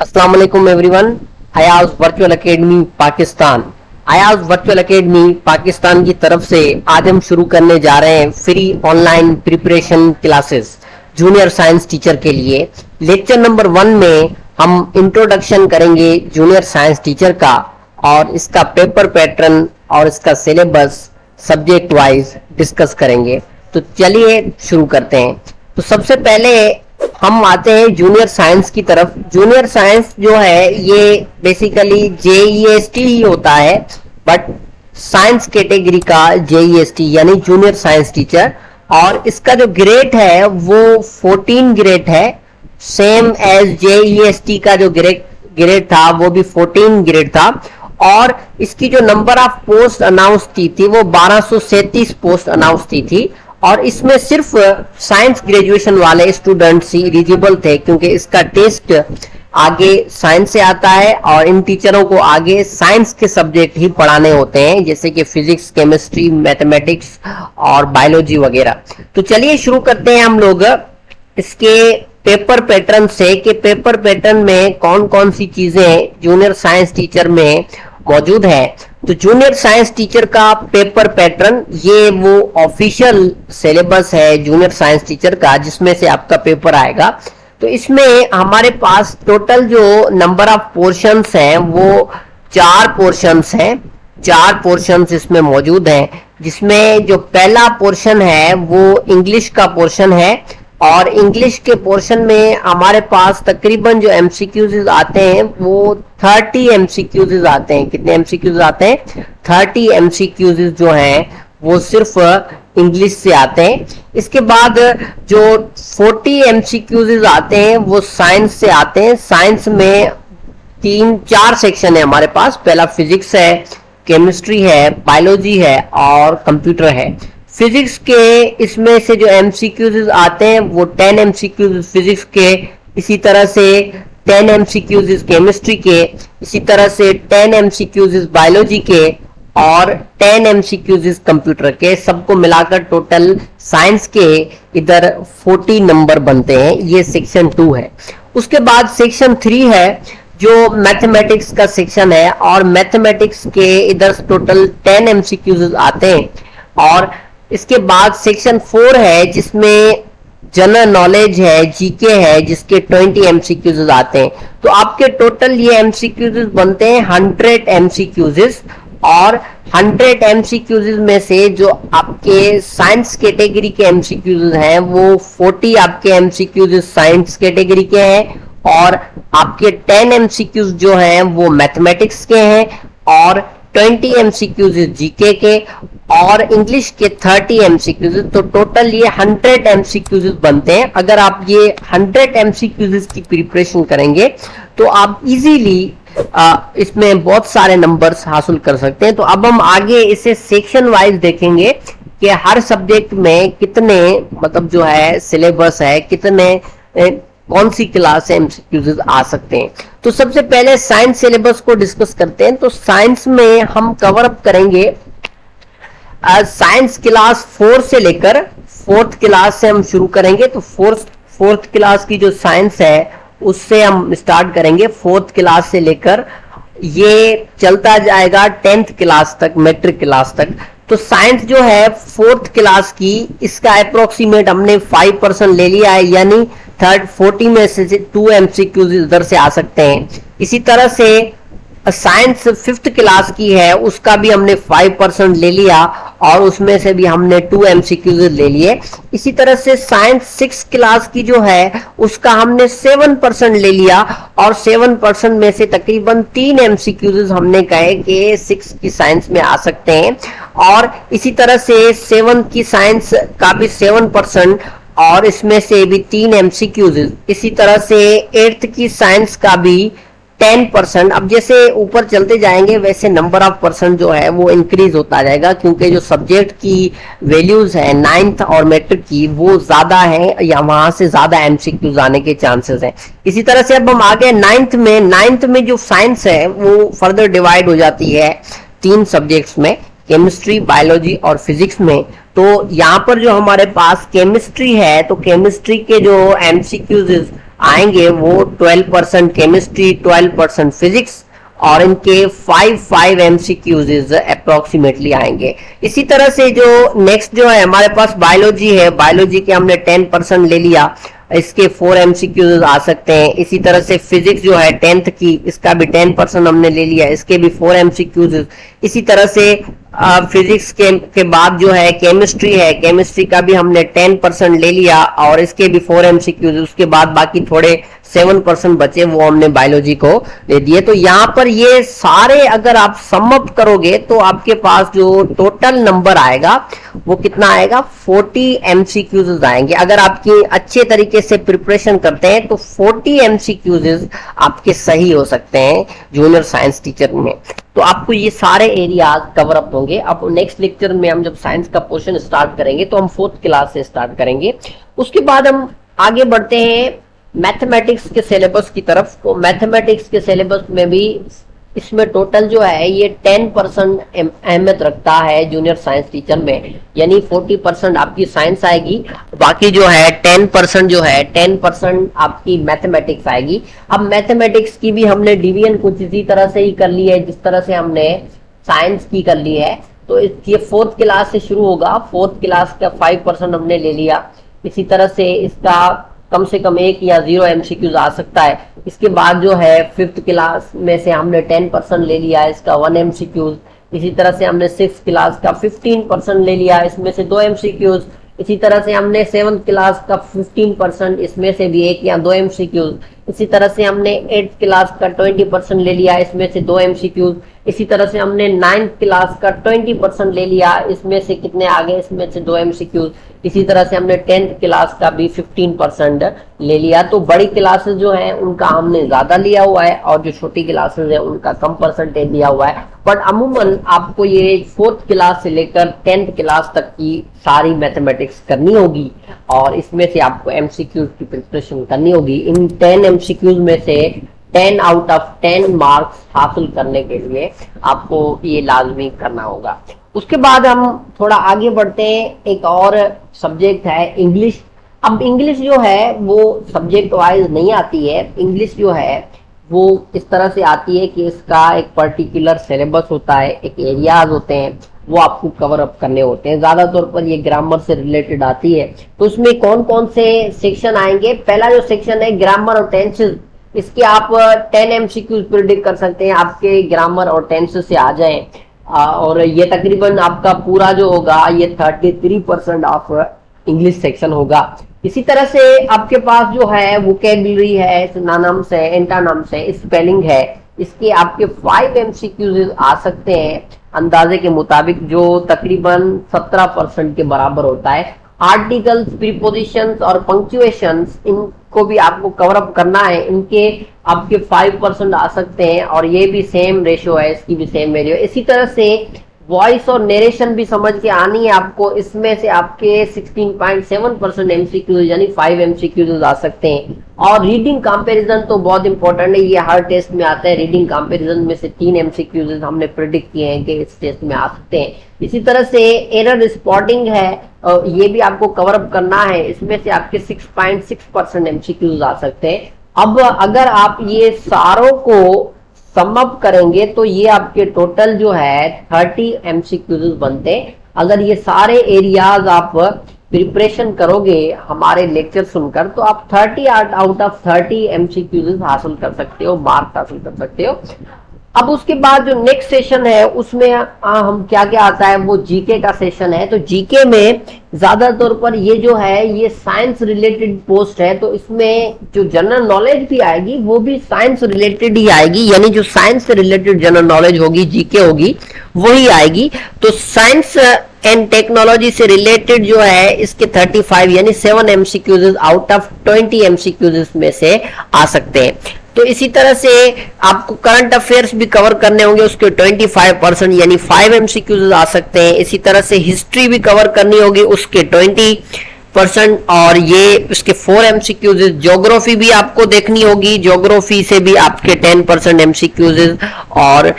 अस्सलाम वालेकुम everyone. Ayaz virtual academy Pakistan Ayaz virtual academy Pakistan की तरफ से आज हम शुरू करने जा रहे हैं free online preparation classes junior science teacher के लिए। लेक्चर नंबर 1 में हम इंट्रोडक्शन करेंगे जूनियर साइंस टीचर का और इसका पेपर पैटर्न और इसका सिलेबस सब्जेक्ट वाइज डिस्कस करेंगे। तो चलिए शुरू करते हैं। तो सबसे पहले हम आते हैं जूनियर साइंस की तरफ। जूनियर साइंस जो है ये बेसिकली जेईएसटी ही होता है, बट साइंस कैटेगरी का जेईएसटी यानी जूनियर साइंस टीचर। और इसका जो ग्रेड है वो 14 ग्रेड है, सेम एज जेईएसटी का जो ग्रेड था वो भी 14 ग्रेड था। और इसकी जो नंबर ऑफ पोस्ट अनाउंस की थी वो 1237 पोस्ट अनाउंस की थी। और इसमें सिर्फ साइंस ग्रेजुएशन वाले स्टूडेंट्स ही एलिजिबल थे, क्योंकि इसका टेस्ट आगे साइंस से आता है और इन टीचरों को आगे साइंस के सब्जेक्ट ही पढ़ाने होते हैं, जैसे कि फिजिक्स, केमिस्ट्री, मैथमेटिक्स और बायोलॉजी वगैरह। तो चलिए शुरू करते हैं हम लोग इसके पेपर पैटर्न से कि पेपर पैटर्न में कौन कौन सी चीजें जूनियर साइंस टीचर में मौजूद है। तो जूनियर साइंस टीचर का पेपर पैटर्न ये वो ऑफिशियल सिलेबस है जूनियर साइंस टीचर का, जिसमें से आपका पेपर आएगा। तो इसमें हमारे पास टोटल जो नंबर ऑफ पोर्शंस हैं वो 4 पोर्शंस हैं। 4 पोर्शंस इसमें मौजूद हैं, जिसमें जो पहला पोर्शन है वो इंग्लिश का पोर्शन है। और इंग्लिश के पोर्शन में हमारे पास तकरीबन जो एमसीक्यूज आते हैं वो 30 एमसीक्यूज आते हैं। कितने एमसीक्यूज आते हैं? 30 एमसीक्यूज जो हैं वो सिर्फ इंग्लिश से आते हैं। इसके बाद जो 40 एमसीक्यूज आते हैं वो साइंस से आते हैं। साइंस में 3-4 सेक्शन है हमारे पास। पहला फिजिक्स है, केमिस्ट्री है, बायोलॉजी है और कंप्यूटर है। फिजिक्स के इसमें से जो एमसीक्यूज आते हैं वो 10 एमसीक्यूज फिजिक्स के, इसी तरह से 10 एमसीक्यूज केमिस्ट्री के, इसी तरह से 10 एमसीक्यूज बायोलॉजी के और 10 एमसीक्यूज कंप्यूटर के। सबको मिलाकर टोटल साइंस के इधर 40 नंबर बनते हैं। ये सेक्शन 2 है। उसके बाद सेक्शन 3 है जो मैथमेटिक्स का सेक्शन है, और मैथमेटिक्स के इधर टोटल 10 एमसीक्यूज आते हैं। और इसके बाद सेक्शन 4 है जिसमें जनरल नॉलेज है, जीके है, जिसके 20 एमसीक्यूज आते हैं। तो आपके टोटल ये एमसीक्यूज बनते हैं 100 एमसीक्यूज। और 100 एमसीक्यूज में से जो आपके साइंस कैटेगरी के एमसीक्यूज हैं वो 40 आपके एमसीक्यूज साइंस कैटेगरी के हैं, और आपके 10 एमसीक्यूज जो हैं वो मैथमेटिक्स के हैं, और 20 एमसीक्यूज जीके के, और इंग्लिश के 30 एमसीक्यूज। तो टोटल ये 100 एमसीक्यूज बनते हैं। अगर आप ये 100 एमसीक्यूज की प्रिपरेशन करेंगे तो आप इजीली इसमें बहुत सारे नंबर्स हासिल कर सकते हैं। तो अब हम आगे इसे सेक्शन वाइज देखेंगे कि हर सब्जेक्ट में कितने मतलब जो है सिलेबस है, कितने कौन सी क्लास से एमसीक्यूज आ सकते हैं। तो सबसे पहले साइंस सिलेबस को डिस्कस करते हैं। तो साइंस में हम कवर अप करेंगे साइंस क्लास 4 से लेकर 4th क्लास से हम शुरू करेंगे। तो फोर्थ क्लास की जो साइंस है उससे हम स्टार्ट करेंगे। 4th क्लास से लेकर ये चलता जाएगा 10th क्लास तक, मैट्रिक क्लास तक। तो साइंस जो है 4th क्लास की, इसका अप्रोक्सीमेट हमने 5% ले लिया है, यानी 40 में से 2 एमसीक्यूज इधर से आ सकते हैं। इसी तरह से साइंस 5th क्लास की है, उसका भी हमने 5% ले लिया और उसमें से भी हमने 2 एमसीक्यूज ले लिए। इसी तरह से साइंस 6th क्लास की जो है उसका हमने 7% ले लिया, और 7% में से तकरीबन 3 एमसीक्यूज हमने कहे कि 6 की साइंस में आ सकते हैं। और इसी तरह से 7 की साइंस का भी 7%, और इसमें से भी 3 एमसीक्यूज। इसी तरह से 8th की साइंस का भी 10%। अब जैसे ऊपर चलते जाएंगे वैसे नंबर ऑफ परसेंट जो है वो इंक्रीज होता जाएगा, क्योंकि जो सब्जेक्ट की वैल्यूज है 9th और मैट्रिक की वो ज्यादा है, या वहां से ज्यादा एमसीक्यूज आने के चांसेस हैं। इसी तरह से अब हम आगे 9th में जो साइंस है वो फर्दर डिवाइड हो जाती है 3 सब्जेक्ट्स में, केमिस्ट्री, बायोलॉजी और फिजिक्स में। तो यहाँ पर जो हमारे पास केमिस्ट्री है, तो केमिस्ट्री के जो एमसीक्यूज आएंगे वो 12% केमिस्ट्री, 12% फिजिक्स, और इनके 5 एमसीक्यूज अप्रोक्सीमेटली आएंगे। इसी तरह से जो नेक्स्ट जो है हमारे पास बायोलॉजी है, बायोलॉजी के हमने 10% ले लिया, इसके 4 एमसीक्यूज आ सकते हैं। इसी तरह से फिजिक्स जो है 10th की, इसका भी 10% हमने ले लिया, इसके भी 4 एमसीक्यूज। इसी तरह से फिजिक्स के बाद जो है केमिस्ट्री है, केमिस्ट्री का भी हमने 10% ले लिया और इसके भी 4 एमसीक्यूज। उसके बाद बाकी थोड़े 7% बचे वो हमने बायोलॉजी को दे दिए। तो यहाँ पर ये सारे अगर आप सम अप करोगे तो आपके पास जो टोटल नंबर आएगा वो कितना आएगा, 40 एमसीक्यूज आएंगे। अगर आपकी अच्छे तरीके से प्रिपरेशन करते हैं तो 40 एमसीक्यूज आपके सही हो सकते हैं जूनियर साइंस टीचर में। तो आपको ये सारे एरियाज कवर अप होंगे। अब नेक्स्ट लेक्चर में हम जब साइंस का पोर्शन स्टार्ट करेंगे तो हम 4th क्लास से स्टार्ट करेंगे। उसके बाद हम आगे बढ़ते हैं मैथमेटिक्स के सिलेबस की तरफ। तो मैथमेटिक्स के सिलेबस में भी इसमें टोटल जो है ये 10% अहमियत रखता है जूनियर साइंस टीचर में, यानी 40% आपकी साइंस आएगी, बाकी जो है 10% जो है 10% आपकी मैथमेटिक्स आएगी। अब मैथमेटिक्स की भी हमने डिवीजन कुछ इसी तरह से ही कर ली है जिस तरह से हमने साइंस की कर ली है। तो ये 4th क्लास से शुरू होगा, 4th क्लास का 5% हमने ले लिया। इसी तरह से इसका कम से कम 1 या 0 एमसीक्यूज आ सकता है। इसके बाद जो है 5th क्लास में से हमने 10% ले लिया, इसका 1 एमसीक्यूज। इसी तरह से हमने 6th क्लास का 15% ले लिया, इसमें से 2 एमसीक्यूज। इसी तरह से हमने 7th क्लास का 15%, इसमें से भी 1 या 2 एमसीक्यूज। इसी तरह से हमने 8th क्लास का 20% ले लिया, इसमें से 2 एमसीक्यूज। इसी तरह से हमने 9th क्लास का 20% ले लिया, इसमें से कितने आ गए, इसमें से 2 एमसीक्यूज। इसी तरह से हमने 10th क्लास का भी 15% ले लिया। तो बड़ी क्लासेस जो है उनका हमने ज्यादा लिया हुआ है और जो छोटी क्लासेस है उनका कम परसेंटेज लिया हुआ है। बट अमूमन आपको ये 4th क्लास से लेकर 10th क्लास तक की सारी मैथमेटिक्स करनी होगी और इसमें से आपको एमसीक्यूज की प्रिपरेशन करनी होगी। इन 10 एमसीक्यूज में से 10 आउट ऑफ 10 मार्क्स हासिल करने के लिए आपको ये लाजमी करना होगा। उसके बाद हम थोड़ा आगे बढ़ते हैं, एक और सब्जेक्ट है इंग्लिश। अब इंग्लिश जो है वो सब्जेक्ट वाइज नहीं आती है, इंग्लिश जो है वो इस तरह से आती है कि इसका एक पर्टिकुलर सिलेबस होता है, एक एरियाज होते हैं, वो आपको कवर अप करने होते हैं। ज्यादा तौर पर ये ग्रामर से रिलेटेड आती है। तो उसमें कौन कौन से सेक्शन आएंगे, पहला जो सेक्शन है ग्रामर और टेंसेस, इसके आप 10 एमसीक्यूज प्रिडिक्ट कर सकते हैं आपके ग्रामर और टेंसेस से आ जाएं। और ये तकरीबन आपका पूरा जो होगा ये 33% ऑफ इंग्लिश सेक्शन होगा। इसी तरह से आपके पास जो है वोकैबुलरी है, सिनोनिम्स है, एंटोनिम्स है, स्पेलिंग है, इसके आपके 5 एमसीक्यूज आ सकते हैं अंदाजे के मुताबिक, जो तकरीबन 17% के बराबर होता है। आर्टिकल्स, प्रीपोजिशंस और पंक्चुएशंस, इनको भी आपको कवर अप करना है, इनके आपके 5% आ सकते हैं और ये भी सेम रेशियो है, इसकी भी सेम रेशियो। इसी तरह से वॉइस और नरेशन भी समझ के आनी है आपको, इसमें से आपके 16.7% एमसीक्यूज यानी 5 एमसीक्यूज आ सकते हैं। और रीडिंग कंपैरिजन तो बहुत इंपॉर्टेंट है, ये हर टेस्ट में आता है। रीडिंग कंपैरिजन में से 3 एमसीक्यूज हमने प्रिडिक्ट किए हैं कि इस टेस्ट में आ सकते हैं। इसी तरह से एरर स्पॉटिंग है, ये भी आपको कवर अप करना है, इसमें से आपके 6.6% एमसीक्यूज आ सकते हैं। अब अगर आप ये सारों को सम अप करेंगे तो ये आपके टोटल जो है 30 एमसीक्यूज बनते हैं। अगर ये सारे एरियाज आप प्रिपरेशन करोगे हमारे लेक्चर सुनकर तो आप 30 आउट ऑफ 30 एमसीक्यूज हासिल कर सकते हो, मार्क्स हासिल कर सकते हो। अब उसके बाद जो नेक्स्ट सेशन है उसमें हम क्या क्या आता है, वो जीके का सेशन है। तो जीके में ज्यादा तौर पर ये जो है ये साइंस रिलेटेड पोस्ट है, तो इसमें जो जनरल नॉलेज भी आएगी वो भी साइंस रिलेटेड ही आएगी, यानी जो साइंस से रिलेटेड जनरल नॉलेज होगी, जीके होगी, वही आएगी। तो साइंस एंड टेक्नोलॉजी से रिलेटेड जो है इसके 35 यानी 7 एमसीक्यूज आउट ऑफ 20 एमसीक्यूज में से आ सकते हैं। तो इसी तरह से आपको करंट अफेयर्स भी कवर करने होंगे, उसके 25% यानी 5 एमसीक्यूज आ सकते हैं। इसी तरह से हिस्ट्री भी कवर करनी होगी, उसके 20% और ये उसके 4 एमसीक्यूज। ज्योग्राफी भी आपको देखनी होगी, ज्योग्राफी से भी आपके 10% एमसीक्यूज और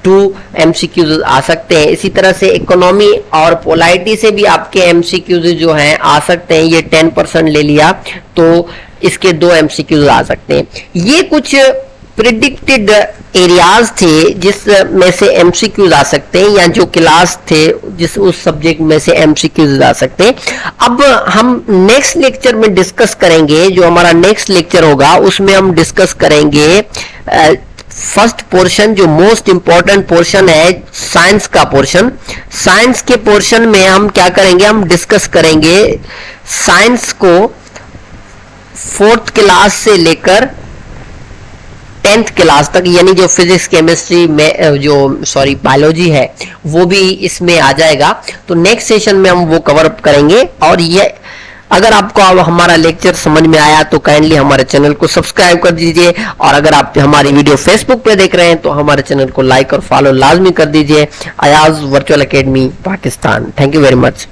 2 एमसीक्यूज आ सकते हैं। इसी तरह से इकोनॉमी और पोलाइटी से भी आपके एमसीक्यूज जो हैं आ सकते हैं, ये 10% ले लिया। तो इसके 2 एमसीक्यूज आ सकते हैं। ये कुछ प्रिडिक्टेड एरियाज थे जिसमें से एमसीक्यूज आ सकते हैं, या जो क्लास थे जिस उस सब्जेक्ट में से एमसीक्यूज आ सकते हैं। अब हम नेक्स्ट लेक्चर में डिस्कस करेंगे, जो हमारा नेक्स्ट लेक्चर होगा उसमें हम डिस्कस करेंगे फर्स्ट पोर्शन, जो मोस्ट इंपॉर्टेंट पोर्शन है साइंस का पोर्शन। साइंस के पोर्शन में हम क्या करेंगे, हम डिस्कस करेंगे साइंस को 4th क्लास से लेकर 10th क्लास तक, यानी जो फिजिक्स केमिस्ट्री में जो बायोलॉजी है वो भी इसमें आ जाएगा। तो नेक्स्ट सेशन में हम वो कवर अप करेंगे। और ये अगर आपको हमारा लेक्चर समझ में आया तो काइंडली हमारे चैनल को सब्सक्राइब कर दीजिए, और अगर आप हमारी वीडियो फेसबुक पे देख रहे हैं तो हमारे चैनल को लाइक और फॉलो लाजमी कर दीजिए। Ayaz virtual academy Pakistan. Thank you very much.